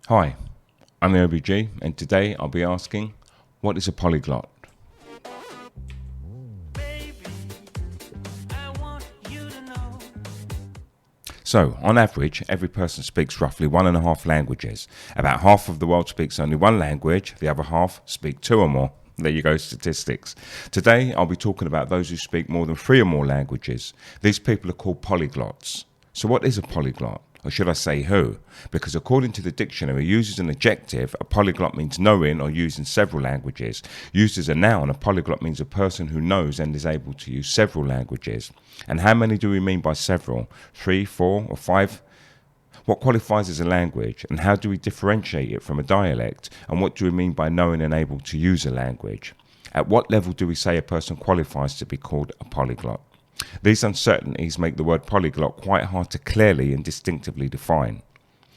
Hi, I'm the OBG, and today I'll be asking, what is a polyglot? So, on average, every person speaks roughly 1.5 languages. About half of the world speaks only one language, the other half speak 2 or more. There you go, statistics. Today, I'll be talking about those who speak more than 3 or more languages. These people are called polyglots. So what is a polyglot? Or should I say who? Because according to the dictionary, used as an adjective, a polyglot means knowing or using several languages. Used as a noun, a polyglot means a person who knows and is able to use several languages. And how many do we mean by several? 3, 4, or 5? What qualifies as a language, and how do we differentiate it from a dialect? And what do we mean by knowing and able to use a language? At what level do we say a person qualifies to be called a polyglot? These uncertainties make the word polyglot quite hard to clearly and distinctively define.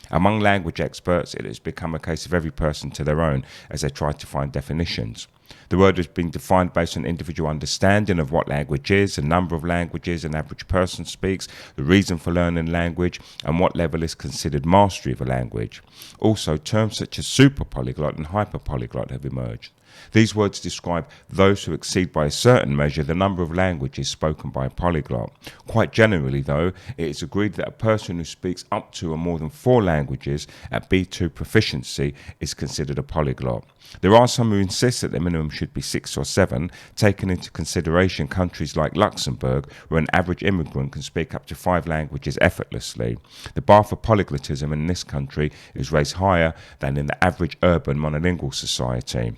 Among language experts, it has become a case of every person to their own as they try to find definitions. The word has been defined based on individual understanding of what language is, the number of languages an average person speaks, the reason for learning language, and what level is considered mastery of a language. Also, terms such as super polyglot and hyper polyglot have emerged. These words describe those who exceed by a certain measure the number of languages spoken by a polyglot. Quite generally, though, it is agreed that a person who speaks up to or more than 4 languages at B2 proficiency is considered a polyglot. There are some who insist that the minimum should be 6 or 7, taking into consideration countries like Luxembourg, where an average immigrant can speak up to 5 languages effortlessly. The bar for polyglotism in this country is raised higher than in the average urban monolingual society.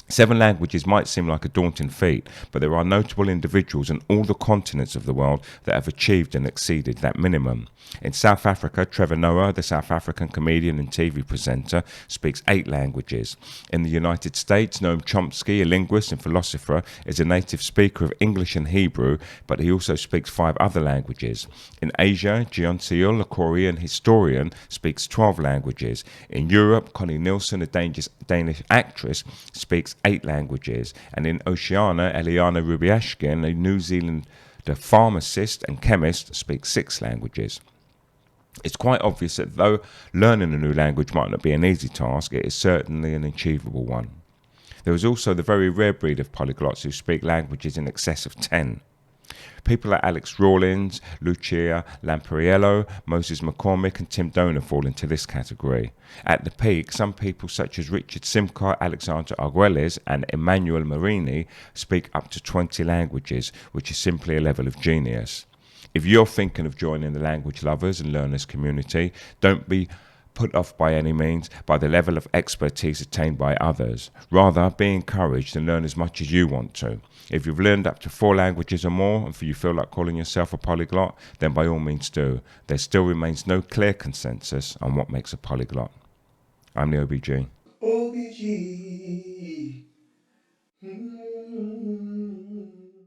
7 languages might seem like a daunting feat, but there are notable individuals in all the continents of the world that have achieved and exceeded that minimum. In South Africa, Trevor Noah, the South African comedian and TV presenter, speaks 8 languages. In the United States, Noam Chomsky, a linguist and philosopher, is a native speaker of English and Hebrew, but he also speaks 5 other languages. In Asia, Jeon Seul, a Korean historian, speaks 12 languages. In Europe, Connie Nielsen, a Danish actress, speaks 8 languages, and in Oceania, Eliana Rubiashkin, a New Zealand pharmacist and chemist, speaks 6 languages. It's quite obvious that though learning a new language might not be an easy task, it is certainly an achievable one. There is also the very rare breed of polyglots who speak languages in excess of 10. People like Alex Rawlins, Lucia Lampariello, Moses McCormick and Tim Donor fall into this category. At the peak, some people such as Richard Simcott, Alexander Arguelles and Emmanuel Marini speak up to 20 languages, which is simply a level of genius. If you're thinking of joining the language lovers and learners community, don't be put off by any means by the level of expertise attained by others. Rather, be encouraged and learn as much as you want to. If you've learned up to 4 languages or more, and you feel like calling yourself a polyglot, then by all means do. There still remains no clear consensus on what makes a polyglot. I'm the OBG. OBG.